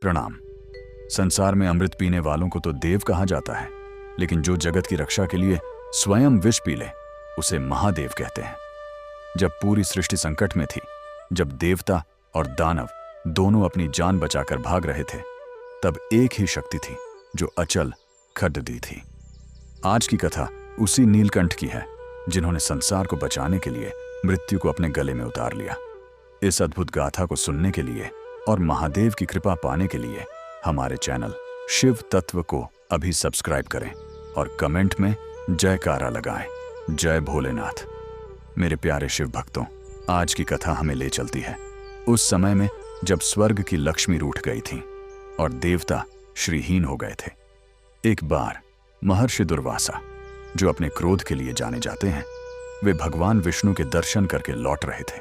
प्रणाम। संसार में अमृत पीने वालों को तो देव कहा जाता है, लेकिन जो जगत की रक्षा के लिए स्वयं विष पी ले उसे महादेव कहते हैं। जब पूरी सृष्टि संकट में थी, जब देवता और दानव दोनों अपनी जान बचाकर भाग रहे थे, तब एक ही शक्ति थी जो अचल खड्डी थी। आज की कथा उसी नीलकंठ की है जिन्होंने संसार को बचाने के लिए मृत्यु को अपने गले में उतार लिया। इस अद्भुत गाथा को सुनने के लिए और महादेव की कृपा पाने के लिए हमारे चैनल शिव तत्व को अभी सब्सक्राइब करें और कमेंट में जयकारा लगाएं। जय भोलेनाथ। मेरे प्यारे शिव भक्तों, आज की कथा हमें ले चलती है उस समय में जब स्वर्ग की लक्ष्मी रूठ गई थी और देवता श्रीहीन हो गए थे। एक बार महर्षि दुर्वासा, जो अपने क्रोध के लिए जाने जाते हैं, वे भगवान विष्णु के दर्शन करके लौट रहे थे।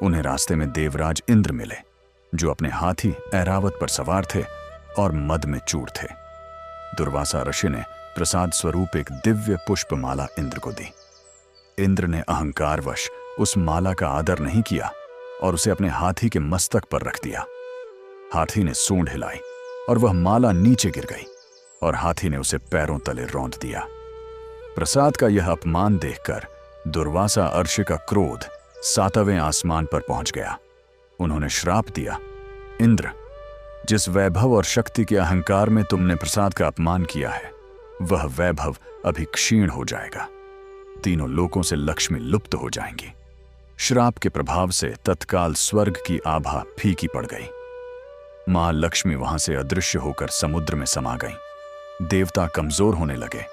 उन्हें रास्ते में देवराज इंद्र मिले, जो अपने हाथी ऐरावत पर सवार थे और मद में चूर थे। दुर्वासा ऋषि ने प्रसाद स्वरूप एक दिव्य पुष्पमाला इंद्र को दी। इंद्र ने अहंकारवश उस माला का आदर नहीं किया और उसे अपने हाथी के मस्तक पर रख दिया। हाथी ने सूंड हिलाई और वह माला नीचे गिर गई और हाथी ने उसे पैरों तले रौंद दिया। प्रसाद का यह अपमान देखकर दुर्वासा अर्षि का क्रोध 7वें आसमान पर पहुंच गया। उन्होंने श्राप दिया, इंद्र, जिस वैभव और शक्ति के अहंकार में तुमने प्रसाद का अपमान किया है, वह वैभव अभी क्षीण हो जाएगा। तीनों लोकों से लक्ष्मी लुप्त हो जाएंगी। श्राप के प्रभाव से तत्काल स्वर्ग की आभा फीकी पड़ गई। मां लक्ष्मी वहां से अदृश्य होकर समुद्र में समा गई। देवता कमजोर होने लगे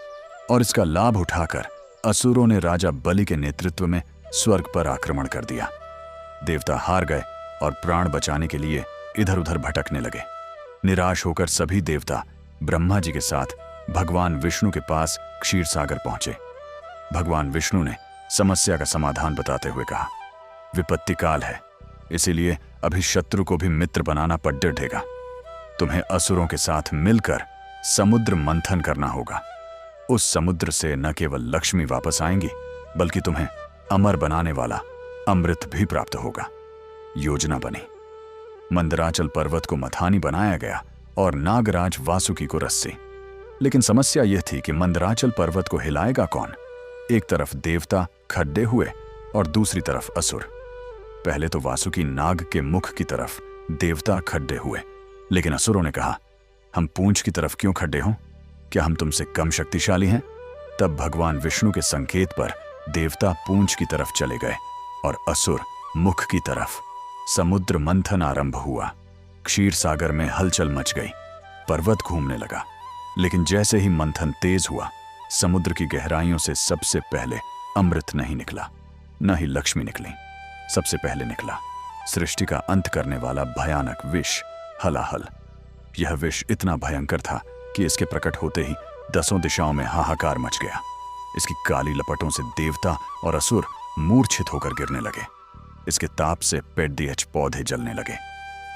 और इसका लाभ उठाकर असुरों ने राजा बलि के नेतृत्व में स्वर्ग पर आक्रमण कर दिया। देवता हार गए और प्राण बचाने के लिए इधर उधर भटकने लगे। निराश होकर सभी देवता ब्रह्मा जी के साथ भगवान विष्णु के पास क्षीर सागर पहुंचे। भगवान विष्णु ने समस्या का समाधान बताते हुए कहा, विपत्ति काल है, इसीलिए अभी शत्रु को भी मित्र बनाना पड्डे ढेगा। तुम्हें असुरों के साथ मिलकर समुद्र मंथन करना होगा। उस समुद्र से न केवल लक्ष्मी वापस आएंगी, बल्कि तुम्हें अमर बनाने वाला अमृत भी प्राप्त होगा। योजना बनी। मंदराचल पर्वत को मथानी बनाया गया और नागराज वासुकी को रस्सी। लेकिन समस्या यह थी कि मंदराचल पर्वत को हिलाएगा कौन? एक तरफ देवता खड्डे हुए और दूसरी तरफ असुर। पहले तो वासुकी नाग के मुख की तरफ देवता खड्डे हुए, लेकिन असुरों ने कहा, हम पूंछ की तरफ क्यों खड्डे हों? क्या हम तुमसे कम शक्तिशाली हैं? तब भगवान विष्णु के संकेत पर देवता पूंछ की तरफ चले गए और असुर मुख की तरफ। समुद्र मंथन आरंभ हुआ। क्षीर सागर में हलचल मच गई। पर्वत घूमने लगा। लेकिन जैसे ही मंथन तेज हुआ, समुद्र की गहराइयों से सबसे पहले अमृत नहीं निकला, न ही लक्ष्मी निकली। सबसे पहले निकला सृष्टि का अंत करने वाला भयानक विष, हलाहल। यह विष इतना भयंकर था कि इसके प्रकट होते ही 10 दिशाओं में हाहाकार मच गया। इसकी काली लपटों से देवता और असुर मूर्छित होकर गिरने लगे। इसके ताप से पेड़ पौधे जलने लगे।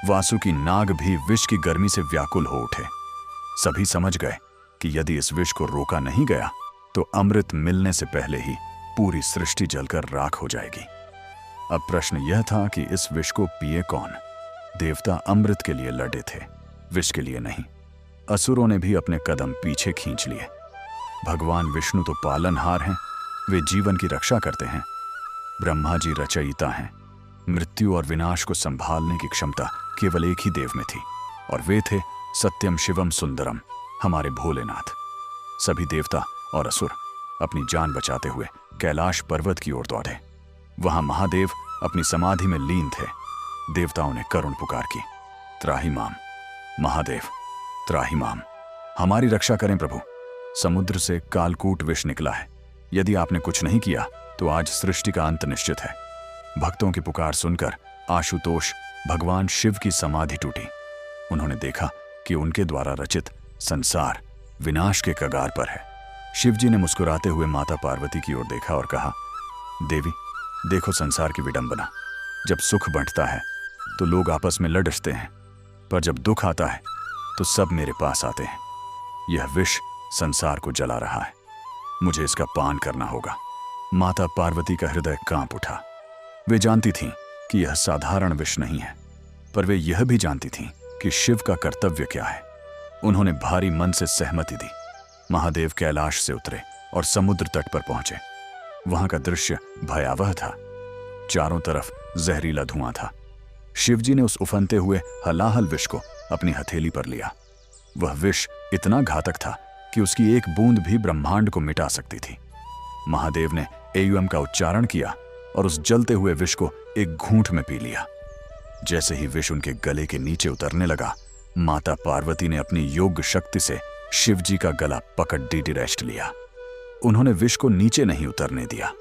वासुकी नाग भी विष की गर्मी से व्याकुल हो उठे। सभी समझ गए कि यदि इस विष को रोका नहीं गया तो अमृत मिलने से पहले ही पूरी सृष्टि जलकर राख हो जाएगी। अब प्रश्न यह था कि इस विष को पिए कौन? देवता अमृत के लिए लड़े थे, विष के लिए नहीं। असुरों ने भी अपने कदम पीछे खींच लिए। भगवान विष्णु तो पालनहार हैं, वे जीवन की रक्षा करते हैं। ब्रह्मा जी रचयिता हैं। मृत्यु और विनाश को संभालने की क्षमता केवल एक ही देव में थी, और वे थे सत्यम शिवम सुंदरम, हमारे भोलेनाथ। सभी देवता और असुर अपनी जान बचाते हुए कैलाश पर्वत की ओर दौड़े। वहां महादेव अपनी समाधि में लीन थे। देवताओं ने करुण पुकार की, त्राहि माम, महादेव त्राहि माम, हमारी रक्षा करें प्रभु। समुद्र से कालकूट विष निकला है। यदि आपने कुछ नहीं किया तो आज सृष्टि का अंत निश्चित है। भक्तों की पुकार सुनकर आशुतोष भगवान शिव की समाधि टूटी। उन्होंने देखा कि उनके द्वारा रचित संसार विनाश के कगार पर है। शिवजी ने मुस्कुराते हुए माता पार्वती की ओर देखा और कहा, देवी, देखो संसार की विडंबना। जब सुख बंटता है तो लोग आपस में लड़ते हैं, पर जब दुख आता है तो सब मेरे पास आते हैं। यह विष संसार को जला रहा है, मुझे इसका पान करना होगा। माता पार्वती का हृदय कांप उठा। वे जानती थीं कि यह साधारण विष नहीं है, पर वे यह भी जानती थीं कि शिव का कर्तव्य क्या है। उन्होंने भारी मन से सहमति दी। महादेव कैलाश से उतरे और समुद्र तट पर पहुंचे। वहां का दृश्य भयावह था। चारों तरफ जहरीला धुआं था। शिवजी ने उस उफनते हुए हलाहल विष को अपनी हथेली पर लिया। वह विष इतना घातक था कि उसकी एक बूंद भी ब्रह्मांड को मिटा सकती थी। महादेव ने एयुएम का उच्चारण किया और उस जलते हुए विष को एक घूंट में पी लिया। जैसे ही विष उनके गले के नीचे उतरने लगा, माता पार्वती ने अपनी योग शक्ति से शिवजी का गला पकड़ डिरेस्ट लिया। उन्होंने विष को नीचे नहीं उतरने दिया,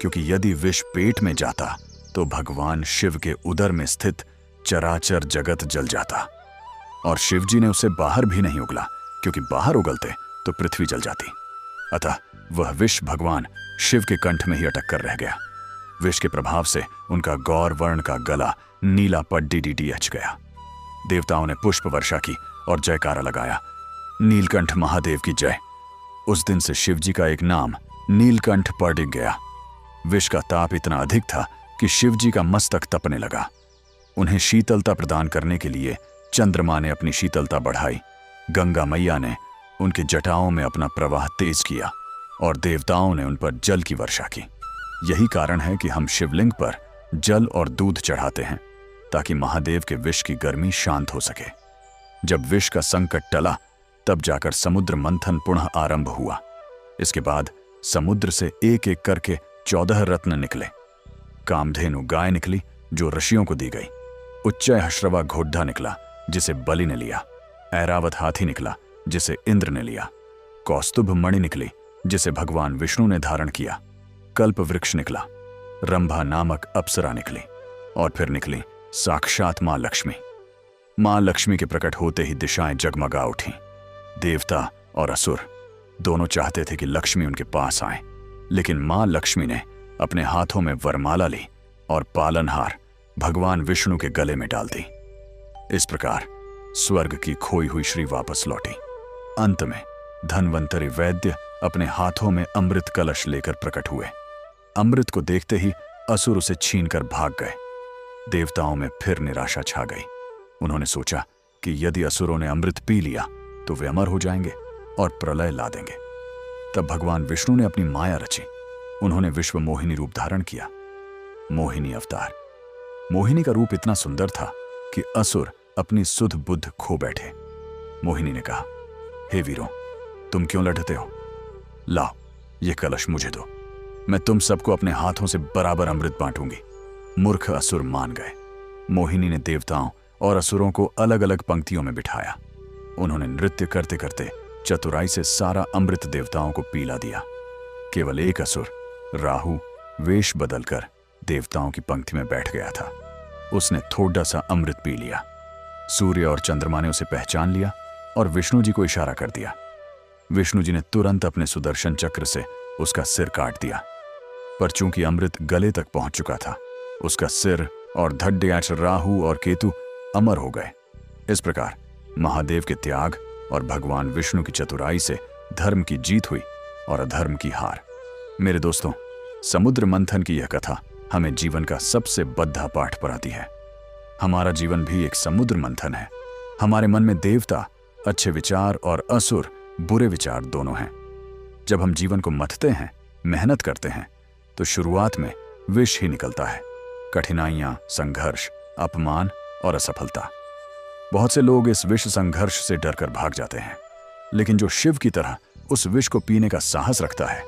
क्योंकि यदि विष पेट में जाता तो भगवान शिव के उदर में स्थित चराचर जगत जल जाता, और शिवजी ने उसे बाहर भी नहीं उगला, क्योंकि बाहर उगलते तो पृथ्वी जल जाती। अतः वह विष भगवान शिव के कंठ में ही अटक कर रह गया। विष के प्रभाव से उनका गौर वर्ण का गला नीला पड्डी डीडीएच गया। देवताओं ने पुष्प वर्षा की और जयकारा लगाया, नीलकंठ महादेव की जय। उस दिन से शिवजी का एक नाम नीलकंठ पड़ गया। विष का ताप इतना अधिक था कि शिवजी का मस्तक तपने लगा। उन्हें शीतलता प्रदान करने के लिए चंद्रमा ने अपनी शीतलता बढ़ाई, गंगा मैया ने उनके जटाओं में अपना प्रवाह तेज किया और देवताओं ने उन पर जल की वर्षा की। यही कारण है कि हम शिवलिंग पर जल और दूध चढ़ाते हैं, ताकि महादेव के विष की गर्मी शांत हो सके। जब विष का संकट टला, तब जाकर समुद्र मंथन पुनः आरंभ हुआ। इसके बाद समुद्र से एक एक करके 14 रत्न निकले। कामधेनु गाय निकली, जो ऋषियों को दी गई। उच्चैःश्रवा घोड़ा निकला, जिसे बलि ने लिया। ऐरावत हाथी निकला, जिसे इंद्र ने लिया। कौस्तुभ मणि निकली, जिसे भगवान विष्णु ने धारण किया। कल्प वृक्ष निकला। रंभा नामक अप्सरा निकली, और फिर निकली साक्षात मां लक्ष्मी। मां लक्ष्मी के प्रकट होते ही दिशाएं जगमगा उठी। देवता और असुर दोनों चाहते थे कि लक्ष्मी उनके पास आए, लेकिन मां लक्ष्मी ने अपने हाथों में वरमाला ली और पालनहार भगवान विष्णु के गले में डाल दी। इस प्रकार स्वर्ग की खोई हुई श्री वापस लौटी। अंत में धन्वंतरी वैद्य अपने हाथों में अमृत कलश लेकर प्रकट हुए। अमृत को देखते ही असुर उसे छीनकर भाग गए। देवताओं में फिर निराशा छा गई। उन्होंने सोचा कि यदि असुरों ने अमृत पी लिया तो वे अमर हो जाएंगे और प्रलय ला देंगे। तब भगवान विष्णु ने अपनी माया रची। उन्होंने विश्व मोहिनी रूप धारण किया। मोहिनी अवतार। मोहिनी का रूप इतना सुंदर था कि असुर अपनी सुध बुद्ध खो बैठे। मोहिनी ने कहा, हे वीरों, तुम क्यों लड़ते हो? लाओ, यह कलश मुझे दो। मैं तुम सबको अपने हाथों से बराबर अमृत बांटूंगी। मूर्ख असुर मान गए। मोहिनी ने देवताओं और असुरों को अलग अलग पंक्तियों में बिठाया। उन्होंने नृत्य करते करते चतुराई से सारा अमृत देवताओं को पीला दिया। केवल एक असुर राहु वेश बदलकर देवताओं की पंक्ति में बैठ गया था। उसने थोड़ा सा अमृत पी लिया। सूर्य और चंद्रमा ने उसे पहचान लिया और विष्णु जी को इशारा कर दिया। विष्णु जी ने तुरंत अपने सुदर्शन चक्र से उसका सिर काट दिया, पर चूंकि अमृत गले तक पहुंच चुका था, उसका सिर और धड्याच राहु और केतु अमर हो गए। इस प्रकार महादेव के त्याग और भगवान विष्णु की चतुराई से धर्म की जीत हुई और अधर्म की हार। मेरे दोस्तों, समुद्र मंथन की यह कथा हमें जीवन का सबसे बद्धा पाठ पढ़ाती है। हमारा जीवन भी एक समुद्र मंथन है। हमारे मन में देवता, अच्छे विचार और असुर, बुरे विचार दोनों हैं। जब हम जीवन को मथते हैं, मेहनत करते हैं, तो शुरुआत में विष ही निकलता है। कठिनाइयां, संघर्ष, अपमान और असफलता। बहुत से लोग इस विष संघर्ष से डरकर भाग जाते हैं, लेकिन जो शिव की तरह उस विष को पीने का साहस रखता है,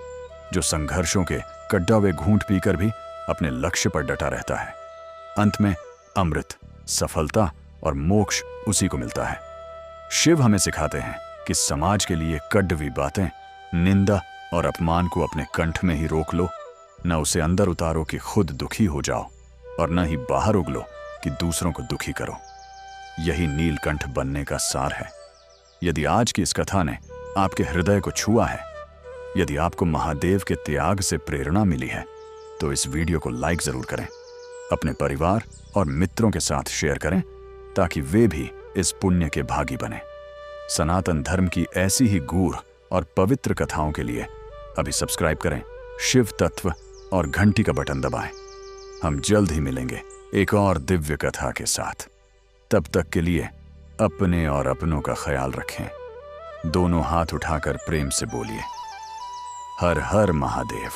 जो संघर्षों के कड्डावे घूंट पीकर भी अपने लक्ष्य पर डटा रहता है, अंत में अमृत, सफलता और मोक्ष उसी को मिलता है। शिव हमें सिखाते हैं कि समाज के लिए कड़वी बातें, निंदा और अपमान को अपने कंठ में ही रोक लो। न उसे अंदर उतारो कि खुद दुखी हो जाओ, और न ही बाहर उगलो कि दूसरों को दुखी करो। यही नीलकंठ बनने का सार है। यदि आज की इस कथा ने आपके हृदय को छुआ है, यदि आपको महादेव के त्याग से प्रेरणा मिली है, तो इस वीडियो को लाइक जरूर करें, अपने परिवार और मित्रों के साथ शेयर करें, ताकि वे भी इस पुण्य के भागी बने। सनातन धर्म की ऐसी ही गूढ़ और पवित्र कथाओं के लिए अभी सब्सक्राइब करें, शिव तत्व और घंटी का बटन दबाएं। हम जल्द ही मिलेंगे एक और दिव्य कथा के साथ। तब तक के लिए अपने और अपनों का ख्याल रखें। दोनों हाथ उठाकर प्रेम से बोलिए, हर हर महादेव।